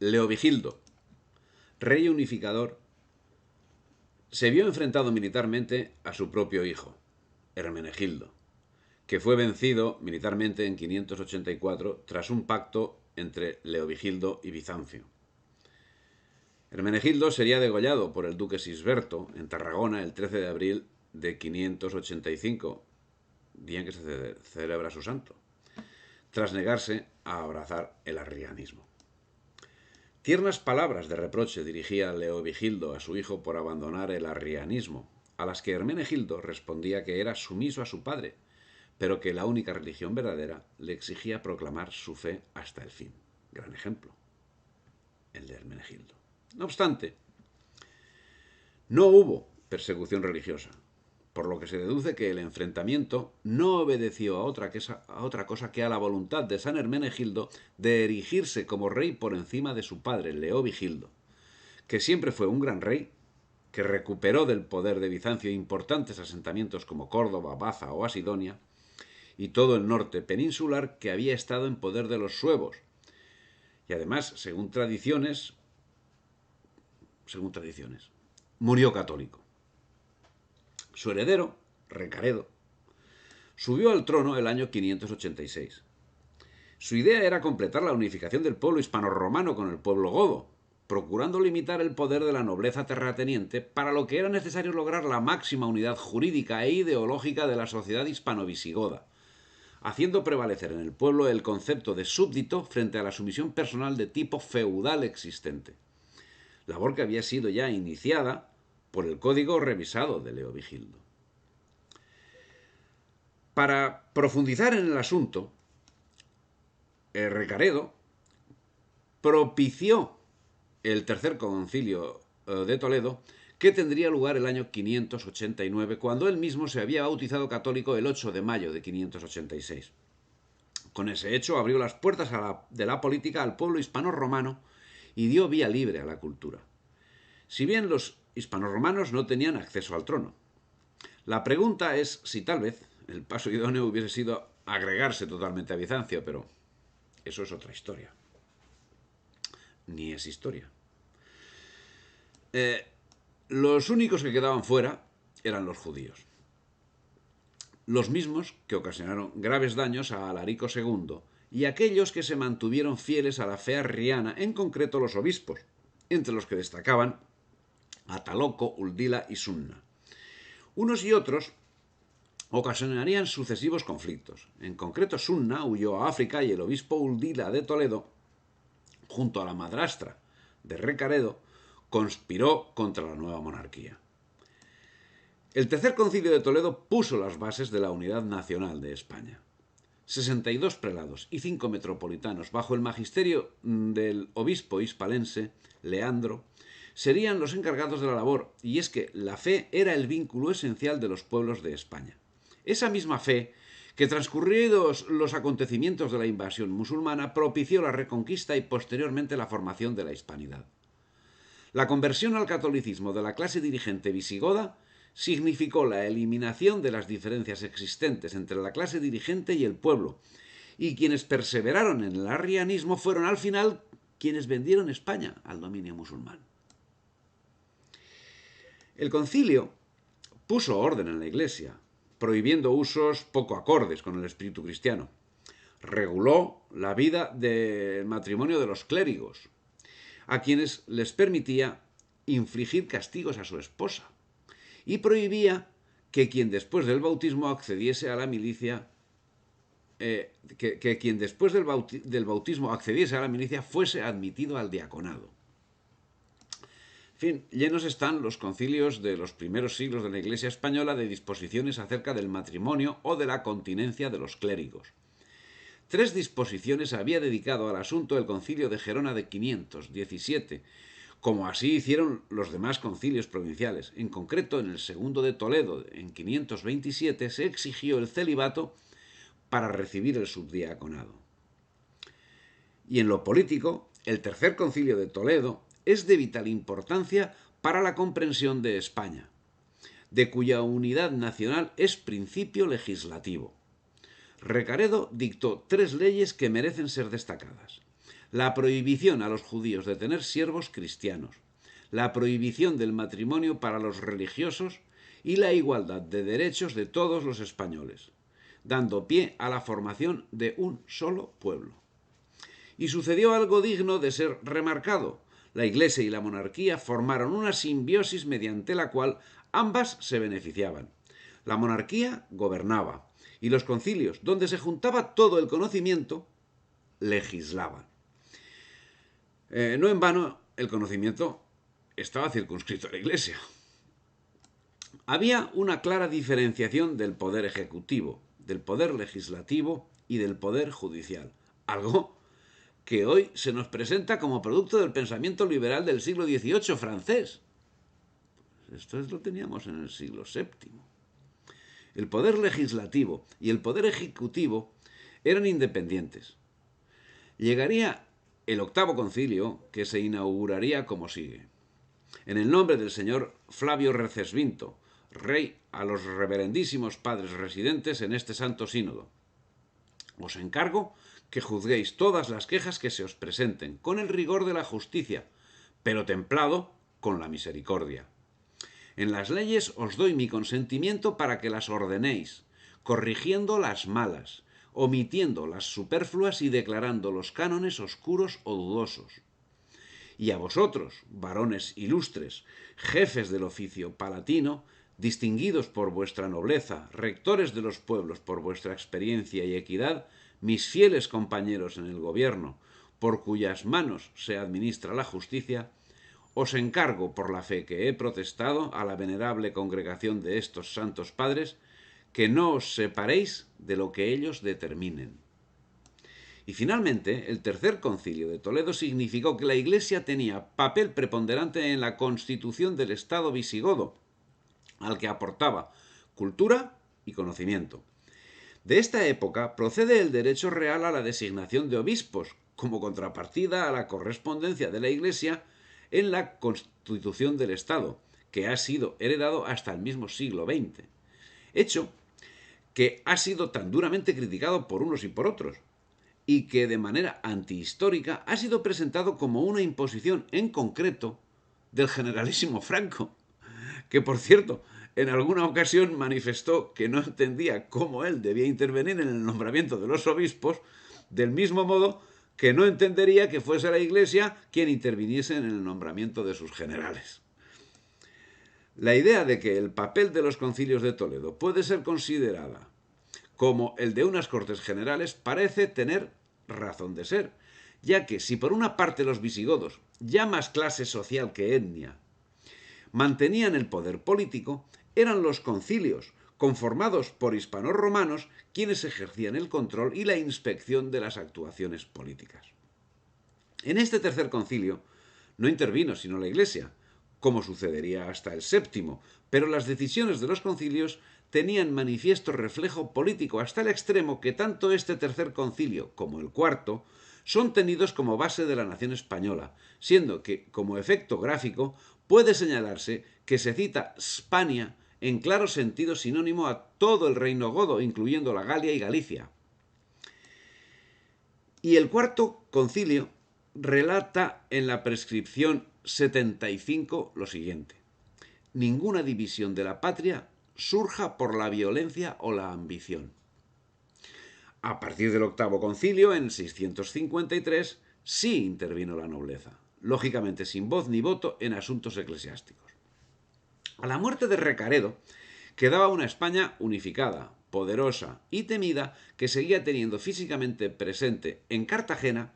Leovigildo, rey unificador, se vio enfrentado militarmente a su propio hijo, Hermenegildo, que fue vencido militarmente en 584 tras un pacto entre Leovigildo y Bizancio. Hermenegildo sería degollado por el duque Sisberto en Tarragona el 13 de abril de 585, día en que se celebra su santo, tras negarse a abrazar el arrianismo. Tiernas palabras de reproche dirigía Leovigildo a su hijo por abandonar el arrianismo, a las que Hermenegildo respondía que era sumiso a su padre, pero que la única religión verdadera le exigía proclamar su fe hasta el fin. Gran ejemplo, el de Hermenegildo. No obstante, no hubo persecución religiosa, por lo que se deduce que el enfrentamiento no obedeció a otra cosa que a la voluntad de San Hermenegildo de erigirse como rey por encima de su padre, Leovigildo, que siempre fue un gran rey, que recuperó del poder de Bizancio importantes asentamientos como Córdoba, Baza o Asidonia, y todo el norte peninsular que había estado en poder de los suevos. Y además, según tradiciones, murió católico. Su heredero, Recaredo, subió al trono el año 586. Su idea era completar la unificación del pueblo hispano-romano con el pueblo godo, procurando limitar el poder de la nobleza terrateniente, para lo que era necesario lograr la máxima unidad jurídica e ideológica de la sociedad hispano-visigoda, haciendo prevalecer en el pueblo el concepto de súbdito frente a la sumisión personal de tipo feudal existente, labor que había sido ya iniciada por el código revisado de Leovigildo. Para profundizar en el asunto, Recaredo propició el tercer concilio de Toledo, que tendría lugar el año 589, cuando él mismo se había bautizado católico el 8 de mayo de 586. Con ese hecho abrió las puertas de la política al pueblo hispano-romano y dio vía libre a la cultura. Si bien los hispano-romanos no tenían acceso al trono. La pregunta es si tal vez el paso idóneo hubiese sido agregarse totalmente a Bizancio, pero eso es otra historia. Ni es historia. Los únicos que quedaban fuera eran los judíos. Los mismos que ocasionaron graves daños a Alarico II y aquellos que se mantuvieron fieles a la fe arriana, en concreto los obispos, entre los que destacaban Ataloco, Uldila y Sunna. Unos y otros ocasionarían sucesivos conflictos. En concreto, Sunna huyó a África y el obispo Uldila de Toledo, junto a la madrastra de Recaredo, conspiró contra la nueva monarquía. El tercer concilio de Toledo puso las bases de la unidad nacional de España. 62 prelados y 5 metropolitanos, bajo el magisterio del obispo hispalense, Leandro, serían los encargados de la labor, y es que la fe era el vínculo esencial de los pueblos de España. Esa misma fe, que transcurridos los acontecimientos de la invasión musulmana, propició la reconquista y posteriormente la formación de la hispanidad. La conversión al catolicismo de la clase dirigente visigoda significó la eliminación de las diferencias existentes entre la clase dirigente y el pueblo, y quienes perseveraron en el arrianismo fueron al final quienes vendieron España al dominio musulmán. El concilio puso orden en la Iglesia, prohibiendo usos poco acordes con el espíritu cristiano. Reguló la vida del matrimonio de los clérigos, a quienes les permitía infligir castigos a su esposa, y prohibía que quien después del bautismo accediese a la milicia que quien después del bautismo accediese a la milicia fuese admitido al diaconado. En fin, llenos están los concilios de los primeros siglos de la Iglesia española de disposiciones acerca del matrimonio o de la continencia de los clérigos. 3 disposiciones había dedicado al asunto el concilio de Gerona de 517, como así hicieron los demás concilios provinciales. En concreto, en el segundo de Toledo, en 527, se exigió el celibato para recibir el subdiaconado. Y en lo político, el tercer concilio de Toledo es de vital importancia para la comprensión de España, de cuya unidad nacional es principio legislativo. Recaredo dictó 3 leyes que merecen ser destacadas. la prohibición a los judíos de tener siervos cristianos, la prohibición del matrimonio para los religiosos y la igualdad de derechos de todos los españoles, dando pie a la formación de un solo pueblo. Y sucedió algo digno de ser remarcado. La Iglesia y la monarquía formaron una simbiosis mediante la cual ambas se beneficiaban. La monarquía gobernaba y los concilios, donde se juntaba todo el conocimiento, legislaban. No en vano, el conocimiento estaba circunscrito a la Iglesia. Había una clara diferenciación del poder ejecutivo, del poder legislativo y del poder judicial, algo que hoy se nos presenta como producto del pensamiento liberal del siglo XVIII francés. Esto lo teníamos en el siglo VII. El poder legislativo y el poder ejecutivo eran independientes. Llegaría el octavo concilio, que se inauguraría como sigue. En el nombre del señor Flavio Recesvinto, rey a los reverendísimos padres residentes en este santo sínodo, os encargo que juzguéis todas las quejas que se os presenten con el rigor de la justicia, pero templado con la misericordia. En las leyes os doy mi consentimiento para que las ordenéis, corrigiendo las malas, omitiendo las superfluas y declarando los cánones oscuros o dudosos. Y a vosotros, varones ilustres, jefes del oficio palatino, distinguidos por vuestra nobleza, rectores de los pueblos por vuestra experiencia y equidad, mis fieles compañeros en el gobierno, por cuyas manos se administra la justicia, os encargo por la fe que he protestado a la venerable congregación de estos santos padres, que no os separéis de lo que ellos determinen. Y finalmente, el tercer concilio de Toledo significó que la Iglesia tenía papel preponderante en la constitución del Estado visigodo, al que aportaba cultura y conocimiento. De esta época procede el derecho real a la designación de obispos, como contrapartida a la correspondencia de la Iglesia en la Constitución del Estado, que ha sido heredado hasta el mismo siglo XX. Hecho que ha sido tan duramente criticado por unos y por otros, y que de manera antihistórica ha sido presentado como una imposición en concreto del generalísimo Franco, que por cierto, en alguna ocasión manifestó que no entendía cómo él debía intervenir en el nombramiento de los obispos, del mismo modo que no entendería que fuese la Iglesia quien interviniese en el nombramiento de sus generales. La idea de que el papel de los concilios de Toledo puede ser considerada como el de unas Cortes Generales parece tener razón de ser, ya que si por una parte los visigodos, ya más clase social que etnia, mantenían el poder político, eran los concilios, conformados por hispanos romanos, quienes ejercían el control y la inspección de las actuaciones políticas. En este tercer concilio no intervino sino la Iglesia, como sucedería hasta el séptimo, pero las decisiones de los concilios tenían manifiesto reflejo político hasta el extremo que tanto este tercer concilio como el cuarto son tenidos como base de la nación española, siendo que, como efecto gráfico, puede señalarse que se cita Spania en claro sentido sinónimo a todo el reino godo, incluyendo la Galia y Galicia. Y el cuarto concilio relata en la prescripción 75 lo siguiente: ninguna división de la patria surja por la violencia o la ambición. A partir del octavo concilio, en 653, sí intervino la nobleza, lógicamente sin voz ni voto en asuntos eclesiásticos. A la muerte de Recaredo quedaba una España unificada, poderosa y temida, que seguía teniendo físicamente presente en Cartagena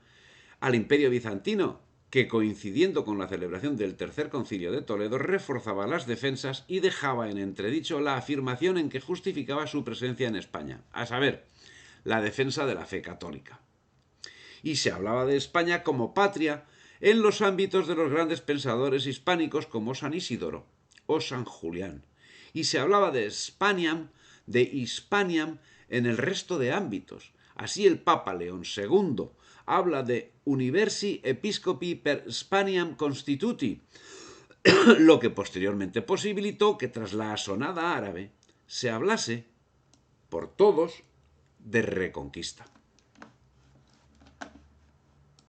al Imperio Bizantino, que coincidiendo con la celebración del Tercer Concilio de Toledo reforzaba las defensas y dejaba en entredicho la afirmación en que justificaba su presencia en España, a saber, la defensa de la fe católica. Y se hablaba de España como patria en los ámbitos de los grandes pensadores hispánicos como San Isidoro o San Julián, y se hablaba de Spaniam, de Hispaniam en el resto de ámbitos. Así el Papa León II habla de Universi Episcopi per Spaniam Constituti, lo que posteriormente posibilitó que tras la asonada árabe se hablase por todos de reconquista.